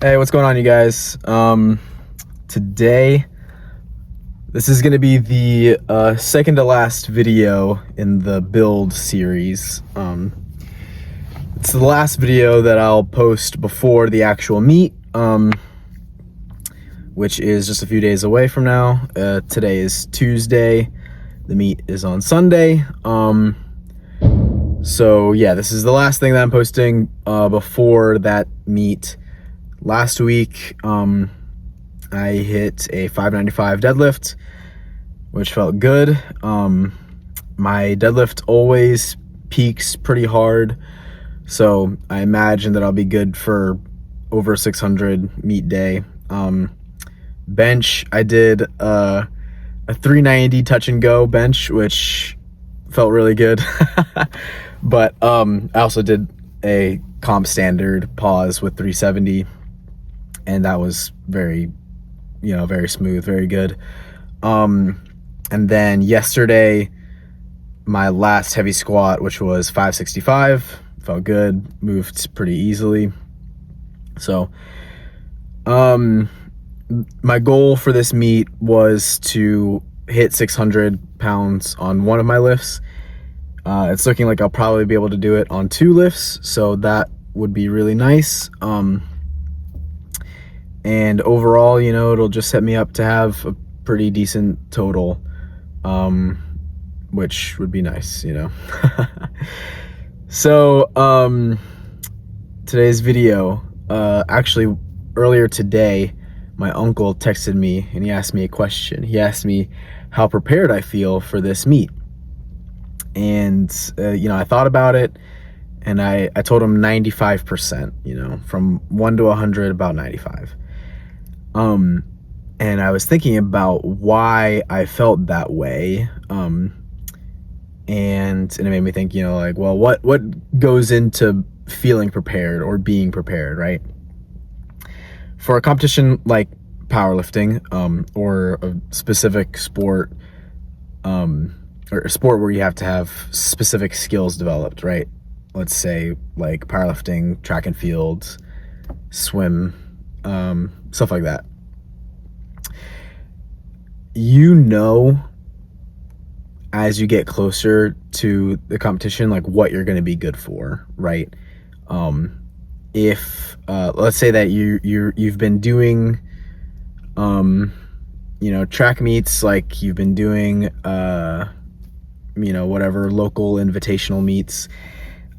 Hey, what's going on, you guys? Today, this is going to be the second to last video in the build series. It's the last video that I'll post before the actual meet, which is just a few days away from now. Today is Tuesday. The meet is on Sunday. So yeah, this is the last thing that I'm posting before that meet. Last week, I hit a 595 deadlift, which felt good. My deadlift always peaks pretty hard, so I imagine that I'll be good for over 600 meet day. Bench, I did a 390 touch and go bench, which felt really good. But I also did a comp standard pause with 370. And that was very smooth, very good. And then yesterday, my last heavy squat, which was 565, felt good, moved pretty easily. So, my goal for this meet was to hit 600 pounds on one of my lifts. It's looking like I'll probably be able to do it on 2 lifts, so that would be really nice. And overall, it'll just set me up to have a pretty decent total, which would be nice, So, today's video, actually earlier today, my uncle texted me and he asked me a question. He asked me how prepared I feel for this meet. And, I thought about it and I told him 95%, from 1 to 100, about 95. And I was thinking about why I felt that way. And it made me think, well, what goes into feeling prepared or being prepared, right? For a competition like powerlifting, or a specific sport, or a sport where you have to have specific skills developed, right? Let's say like powerlifting, track and field, swim, stuff like that. As you get closer to the competition, like what you're going to be good for, right? If let's say that you've been doing track meets, like you've been doing whatever local invitational meets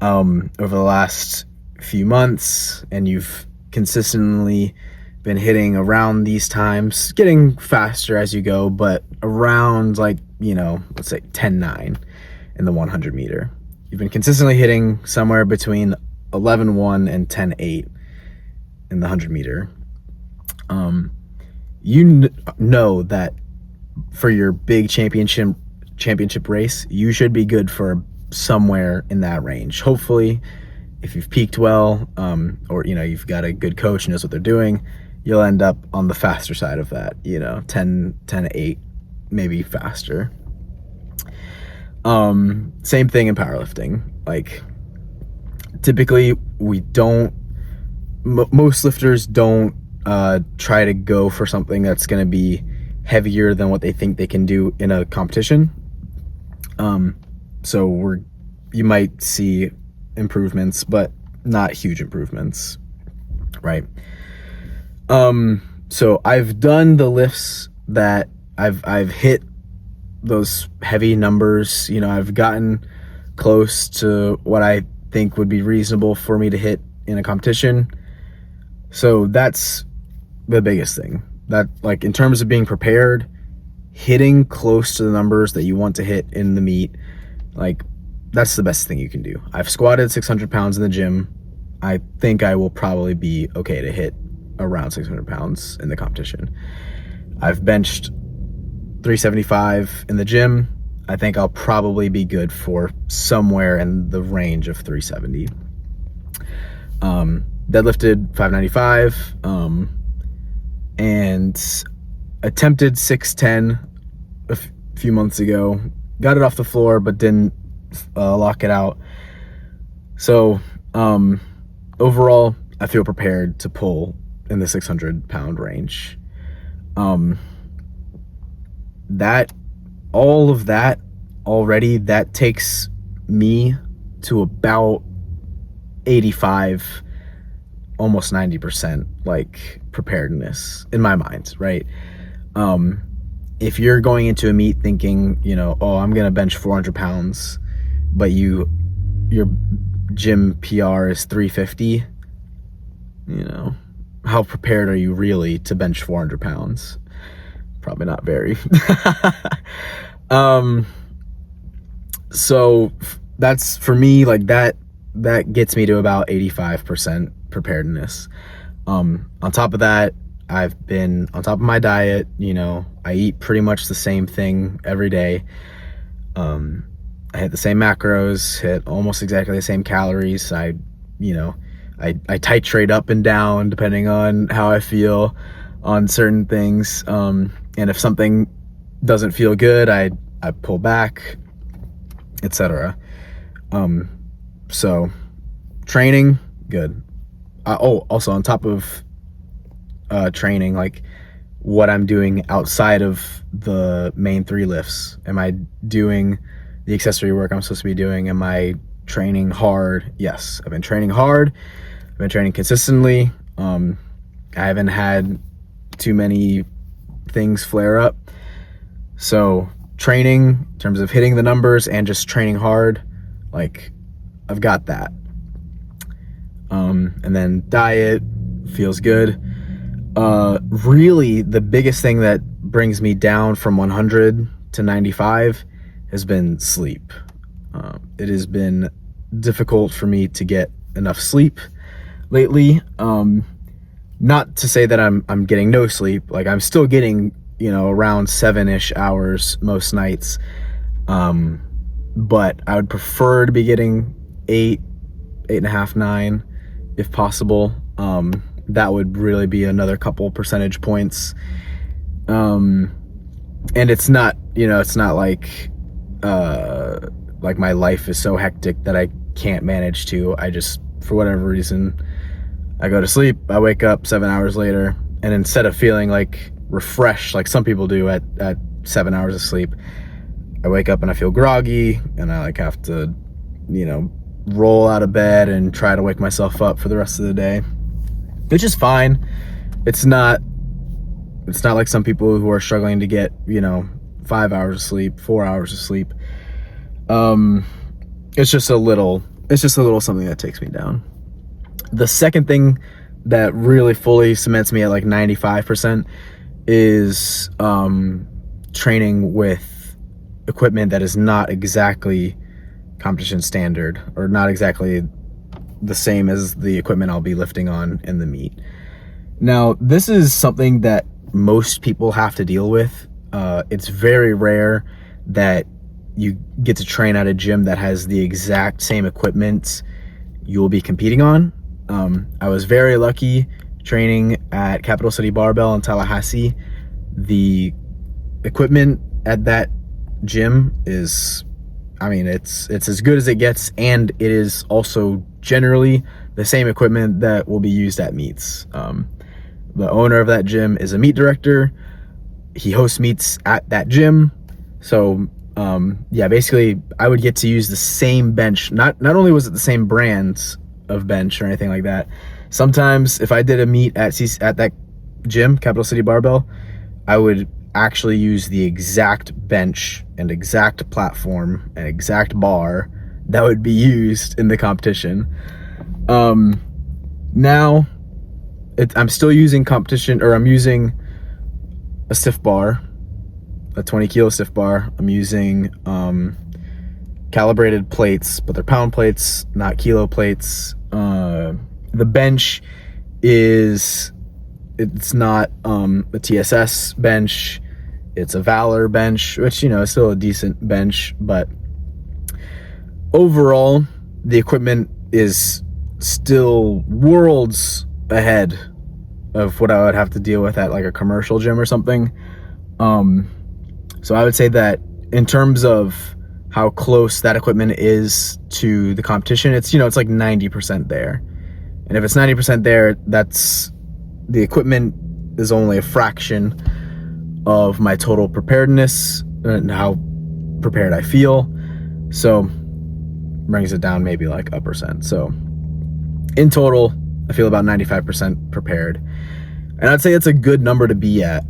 over the last few months, and you've consistently been hitting around these times, getting faster as you go, but around let's say 10:9 in the 100 meter. You've been consistently hitting somewhere between 11:1 and 10:8 in the 100 meter. Know that for your big championship race, you should be good for somewhere in that range. Hopefully, if you've peaked well, or you've got a good coach who knows what they're doing, you'll end up on the faster side of that, 10:8, maybe faster. Same thing in powerlifting. Like, typically most lifters don't try to go for something that's going to be heavier than what they think they can do in a competition. So you might see improvements, but not huge improvements, right? So I've done the lifts that I've hit those heavy numbers. I've gotten close to what I think would be reasonable for me to hit in a competition. So that's the biggest thing. That, like, in terms of being prepared, hitting close to the numbers that you want to hit in the meet, like, that's the best thing you can do. I've squatted 600 pounds in the gym. I think I will probably be okay to hit around 600 pounds in the competition. I've benched 375 in the gym. I think I'll probably be good for somewhere in the range of 370. Deadlifted 595, and attempted 610 a few months ago. Got it off the floor, but didn't lock it out. So overall, I feel prepared to pull in the 600-pound range. That all of that already, that takes me to about 85, almost 90% like preparedness in my mind, right? If you're going into a meet thinking, you know, oh, I'm gonna bench 400 pounds, but your gym PR is 350, you know, how prepared are you really to bench 400 pounds? Probably not very. So that's, for me, like that gets me to about 85% preparedness. On top of that, I've been on top of my diet. You know, I eat pretty much the same thing every day. I hit the same macros, hit almost exactly the same calories. I titrate up and down depending on how I feel on certain things. And if something doesn't feel good, I pull back, etc. So training, good. Also on top of training, like what I'm doing outside of the main 3 lifts. Am I doing the accessory work I'm supposed to be doing? Am I training hard? Yes, I've been training hard. I've been training consistently. I haven't had too many things flare up. So training in terms of hitting the numbers and just training hard, like I've got that. And then diet feels good. Really the biggest thing that brings me down from 100 to 95 has been sleep. It has been difficult for me to get enough sleep lately. Not to say that I'm getting no sleep. Like I'm still getting, you know, around 7-ish hours most nights. But I would prefer to be getting 8.5, 9 if possible. That would really be another couple percentage points. And it's not, you know, it's not like my life is so hectic that I can't manage to. I just, for whatever reason, I go to sleep, I wake up 7 hours later, and instead of feeling like refreshed like some people do at 7 hours of sleep, I wake up and I feel groggy, and I like have to, you know, roll out of bed and try to wake myself up for the rest of the day, which is fine. It's not like some people who are struggling to get, you know, 5 hours of sleep, 4 hours of sleep. It's just a little something that takes me down. The second thing that really fully cements me at like 95% is training with equipment that is not exactly competition standard, or not exactly the same as the equipment I'll be lifting on in the meet. Now, this is something that most people have to deal with. It's very rare that you get to train at a gym that has the exact same equipment you'll be competing on. I was very lucky training at Capital City Barbell in Tallahassee. The equipment at that gym is, I mean, it's as good as it gets, and it is also generally the same equipment that will be used at meets. The owner of that gym is a meet director. He hosts meets at that gym. So yeah, basically I would get to use the same bench. Not only was it the same brands of bench or anything like that. Sometimes if I did a meet at that gym, Capital City Barbell, I would actually use the exact bench and exact platform and exact bar that would be used in the competition. Now I'm still using competition, or I'm using a stiff bar, a 20 kilo stiff bar. I'm using calibrated plates, but they're pound plates, not kilo plates. The bench it's not a TSS bench, it's a Valor bench, which, you know, is still a decent bench, but overall the equipment is still worlds ahead of what I would have to deal with at like a commercial gym or something. So I would say that in terms of how close that equipment is to the competition, it's, you know, it's like 90% there. And if it's 90% there, that's the equipment is only a fraction of my total preparedness and how prepared I feel. So brings it down maybe like a percent. So in total, I feel about 95% prepared. And I'd say it's a good number to be at.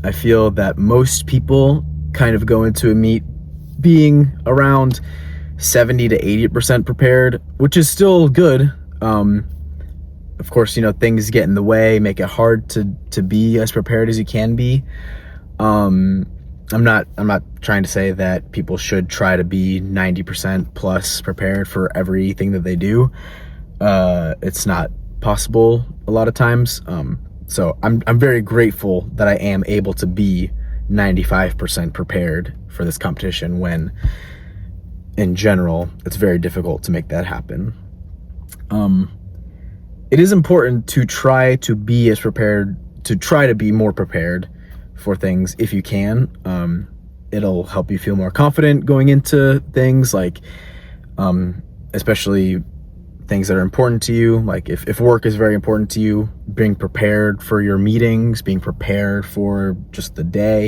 I feel that most people kind of go into a meet being around 70 to 80% prepared, which is still good. Of course, you know, things get in the way, make it hard to be as prepared as you can be. I'm not trying to say that people should try to be 90% plus prepared for everything that they do. It's not possible a lot of times. So I'm very grateful that I am able to be 95% prepared for this competition when in general it's very difficult to make that happen. It is important to try to be as prepared, to try to be more prepared for things if you can. It'll help you feel more confident going into things like, especially things that are important to you. Like if work is very important to you, being prepared for your meetings, being prepared for just the day,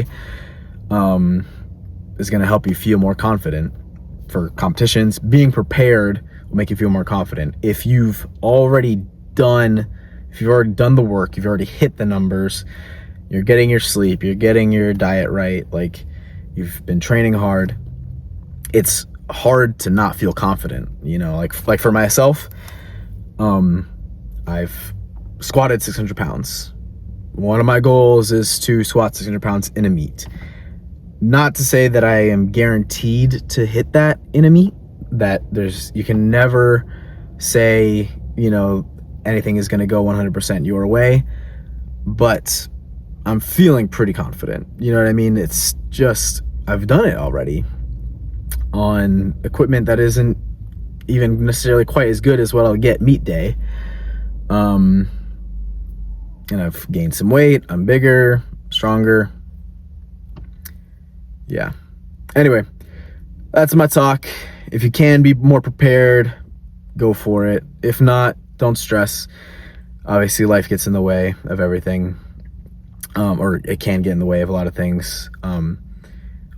is going to help you feel more confident for competitions. Being prepared will make you feel more confident. If you've already done the work, you've already hit the numbers, you're getting your sleep, you're getting your diet right, like you've been training hard, it's hard to not feel confident, you know, like for myself, I've squatted 600 pounds. One of my goals is to squat 600 pounds in a meet. Not to say that I am guaranteed to hit that in a meet, that you can never say, you know, anything is going to go 100% your way, but I'm feeling pretty confident. You know what I mean? It's just, I've done it already on equipment that isn't even necessarily quite as good as what I'll get meet day. And I've gained some weight. I'm bigger, stronger. Yeah. Anyway, that's my talk. If you can be more prepared, go for it. If not, don't stress. Obviously, life gets in the way of everything, or it can get in the way of a lot of things.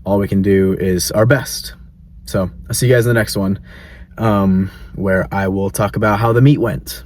All we can do is our best. So I'll see you guys in the next one, where I will talk about how the meet went.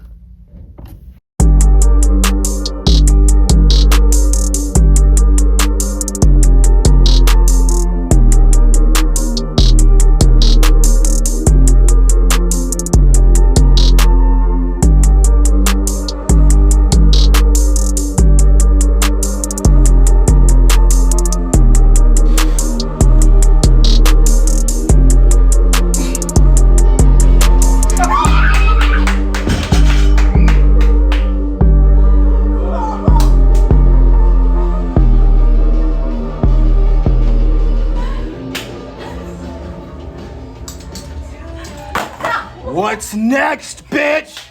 What's next, bitch?